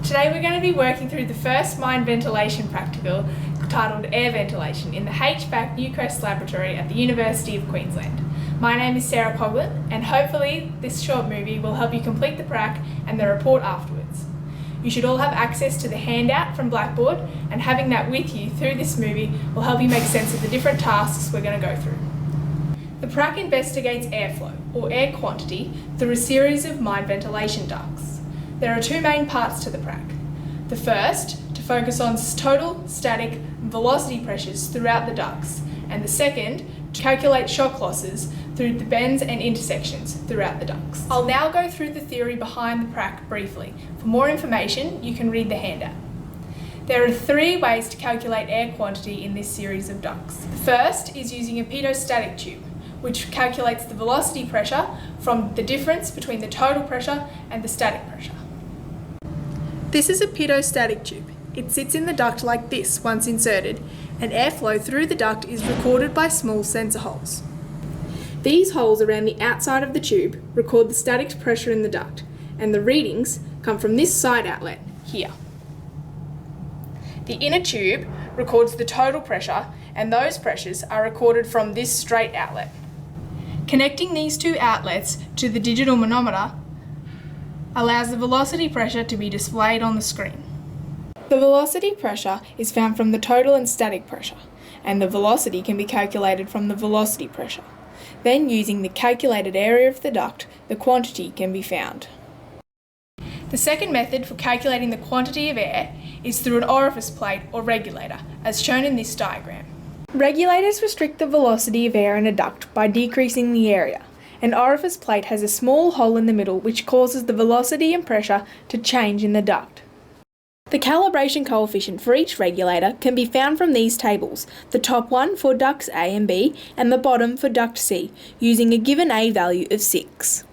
Today we're going to be working through the first mine ventilation practical titled Air Ventilation in the HVAC Newcrest Laboratory at the University of Queensland. My name is Sarah Coughlin, and hopefully this short movie will help you complete the prac and the report afterwards. You should all have access to the handout from Blackboard, and having that with you through this movie will help you make sense of the different tasks we're going to go through. The prac investigates airflow, or air quantity, through a series of mine ventilation ducts. There are two main parts to the prac. The first, to focus on total static and velocity pressures throughout the ducts, and the second, to calculate shock losses through the bends and intersections throughout the ducts. I'll now go through the theory behind the prac briefly. For more information, you can read the handout. There are three ways to calculate air quantity in this series of ducts. The first is using a pedostatic tube, which calculates the velocity pressure from the difference between the total pressure and the static pressure. This is a pedostatic tube. It sits in the duct like this once inserted, and airflow through the duct is recorded by small sensor holes. These holes around the outside of the tube record the static pressure in the duct, and the readings come from this side outlet here. The inner tube records the total pressure, and those pressures are recorded from this straight outlet. Connecting these two outlets to the digital manometer allows the velocity pressure to be displayed on the screen. The velocity pressure is found from the total and static pressure, and the velocity can be calculated from the velocity pressure. Then, using the calculated area of the duct, the quantity can be found. The second method for calculating the quantity of air is through an orifice plate or regulator, as shown in this diagram. Regulators restrict the velocity of air in a duct by decreasing the area. An orifice plate has a small hole in the middle which causes the velocity and pressure to change in the duct. The calibration coefficient for each regulator can be found from these tables, the top one for ducts A and B and the bottom for duct C, using a given A value of 6.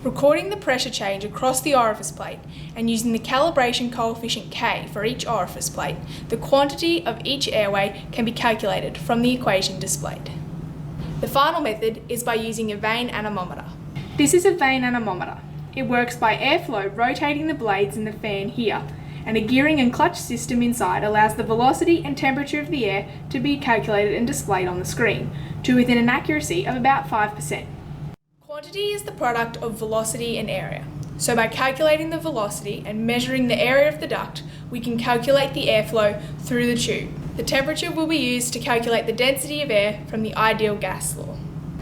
Recording the pressure change across the orifice plate and using the calibration coefficient K for each orifice plate, the quantity of each airway can be calculated from the equation displayed. The final method is by using a Vane anemometer. This is a Vane anemometer. It works by airflow rotating the blades in the fan here, and a gearing and clutch system inside allows the velocity and temperature of the air to be calculated and displayed on the screen, to within an accuracy of about 5%. Quantity is the product of velocity and area. So by calculating the velocity and measuring the area of the duct, we can calculate the airflow through the tube. The temperature will be used to calculate the density of air from the ideal gas law.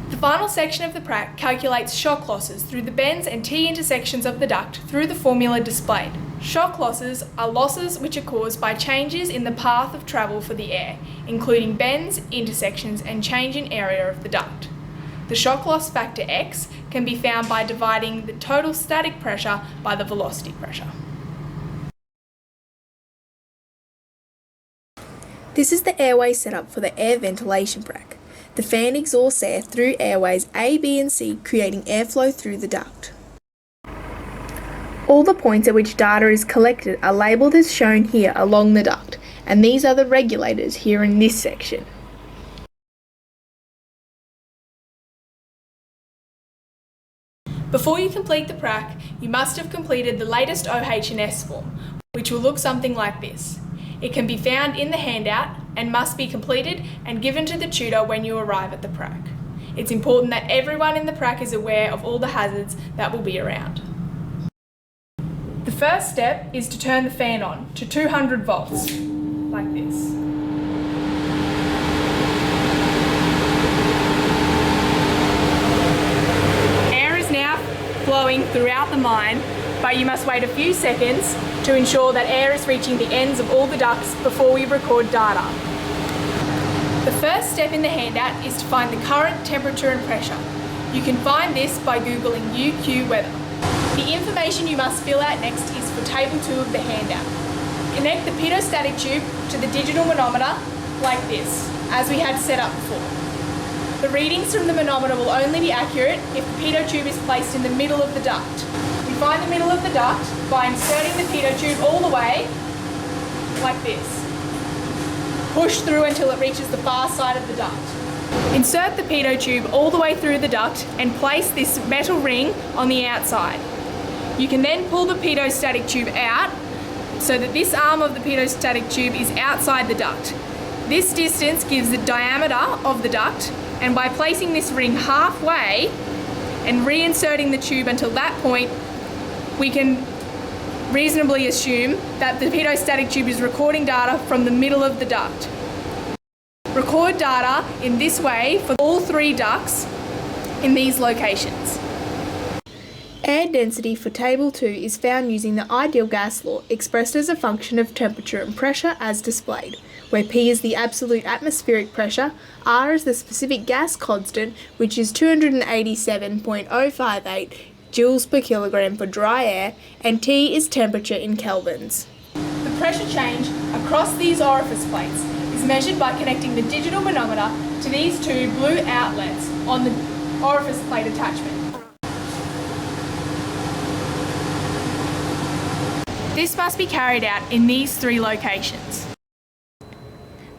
The final section of the prac calculates shock losses through the bends and T-intersections of the duct through the formula displayed. Shock losses are losses which are caused by changes in the path of travel for the air, including bends, intersections, and change in area of the duct. The shock loss factor X can be found by dividing the total static pressure by the velocity pressure. This is the airway setup for the air ventilation prac. The fan exhausts air through airways A, B and C, creating airflow through the duct. All the points at which data is collected are labelled as shown here along the duct, and these are the regulators here in this section. Before you complete the prac, you must have completed the latest OH&S form, which will look something like this. It can be found in the handout and must be completed and given to the tutor when you arrive at the prac. It's important that everyone in the prac is aware of all the hazards that will be around. The first step is to turn the fan on to 200 volts, like this. Air is now flowing throughout the mine, but you must wait a few seconds to ensure that air is reaching the ends of all the ducts before we record data. The first step in the handout is to find the current temperature and pressure. You can find this by googling UQ weather. The information you must fill out next is for table 2 of the handout. Connect the pedostatic tube to the digital manometer like this, as we had set up before. The readings from the manometer will only be accurate if the pedo tube is placed in the middle of the duct. We find the middle of the duct by inserting the pedo tube all the way, like this. Push through until it reaches the far side of the duct. Insert the pedo tube all the way through the duct and place this metal ring on the outside. You can then pull the pedostatic tube out so that this arm of the pedostatic tube is outside the duct. This distance gives the diameter of the duct, and by placing this ring halfway and reinserting the tube until that point, we can reasonably assume that the pedostatic tube is recording data from the middle of the duct. Record data in this way for all 3 ducts in these locations. Air density for Table 2 is found using the ideal gas law expressed as a function of temperature and pressure as displayed, where P is the absolute atmospheric pressure, R is the specific gas constant, which is 287.058 joules per kilogram for dry air, and T is temperature in kelvins. The pressure change across these orifice plates is measured by connecting the digital manometer to these 2 blue outlets on the orifice plate attachment. This must be carried out in these 3 locations.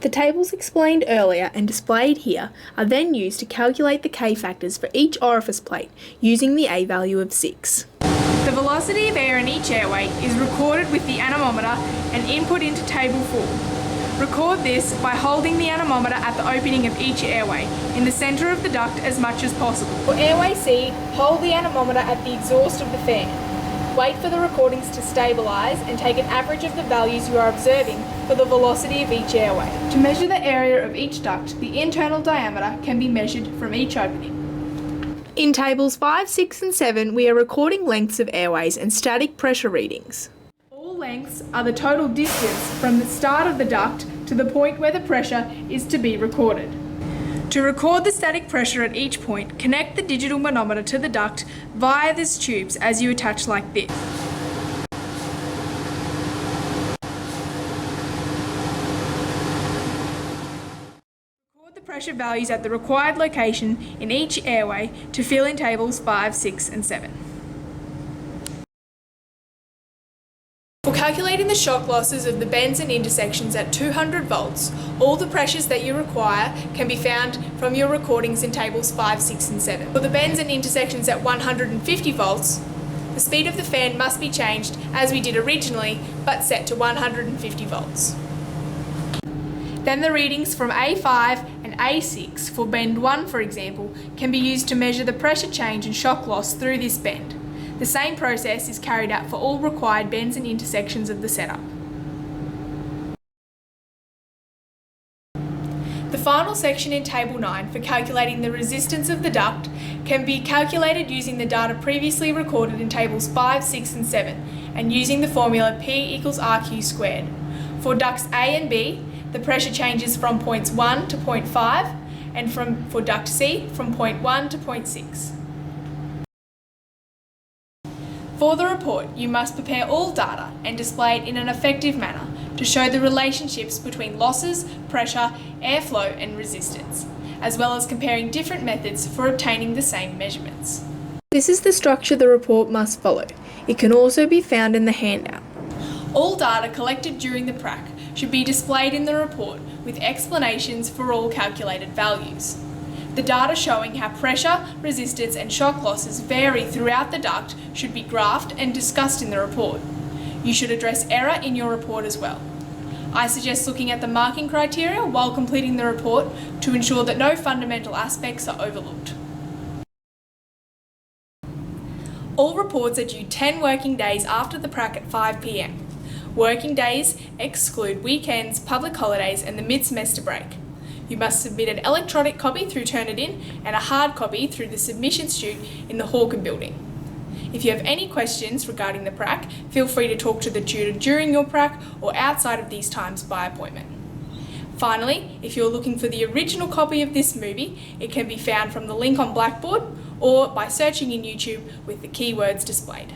The tables explained earlier and displayed here are then used to calculate the K factors for each orifice plate using the A value of 6. The velocity of air in each airway is recorded with the anemometer and input into Table 4. Record this by holding the anemometer at the opening of each airway in the centre of the duct as much as possible. For airway C, hold the anemometer at the exhaust of the fan. Wait for the recordings to stabilise and take an average of the values you are observing for the velocity of each airway. To measure the area of each duct, the internal diameter can be measured from each opening. In tables 5, 6 and 7, we are recording lengths of airways and static pressure readings. All lengths are the total distance from the start of the duct to the point where the pressure is to be recorded. To record the static pressure at each point, connect the digital manometer to the duct via these tubes as you attach like this. Record the pressure values at the required location in each airway to fill in tables 5, 6 and 7. For calculating the shock losses of the bends and intersections at 200 volts, all the pressures that you require can be found from your recordings in tables 5, 6 and 7. For the bends and intersections at 150 volts, the speed of the fan must be changed as we did originally, but set to 150 volts. Then the readings from A5 and A6 for bend 1, for example, can be used to measure the pressure change and shock loss through this bend. The same process is carried out for all required bends and intersections of the setup. The final section in Table 9 for calculating the resistance of the duct can be calculated using the data previously recorded in Tables 5, 6 and 7 and using the formula P equals RQ squared. For ducts A and B, the pressure changes from points 1 to 0.5 and for duct C from point 1 to 0.6. For the report, you must prepare all data and display it in an effective manner to show the relationships between losses, pressure, airflow and resistance, as well as comparing different methods for obtaining the same measurements. This is the structure the report must follow. It can also be found in the handout. All data collected during the prac should be displayed in the report with explanations for all calculated values. The data showing how pressure, resistance and shock losses vary throughout the duct should be graphed and discussed in the report. You should address error in your report as well. I suggest looking at the marking criteria while completing the report to ensure that no fundamental aspects are overlooked. All reports are due 10 working days after the prac at 5 p.m. Working days exclude weekends, public holidays and the mid-semester break. You must submit an electronic copy through Turnitin and a hard copy through the submission chute in the Hawken building. If you have any questions regarding the prac, feel free to talk to the tutor during your prac or outside of these times by appointment. Finally, if you're looking for the original copy of this movie, it can be found from the link on Blackboard or by searching in YouTube with the keywords displayed.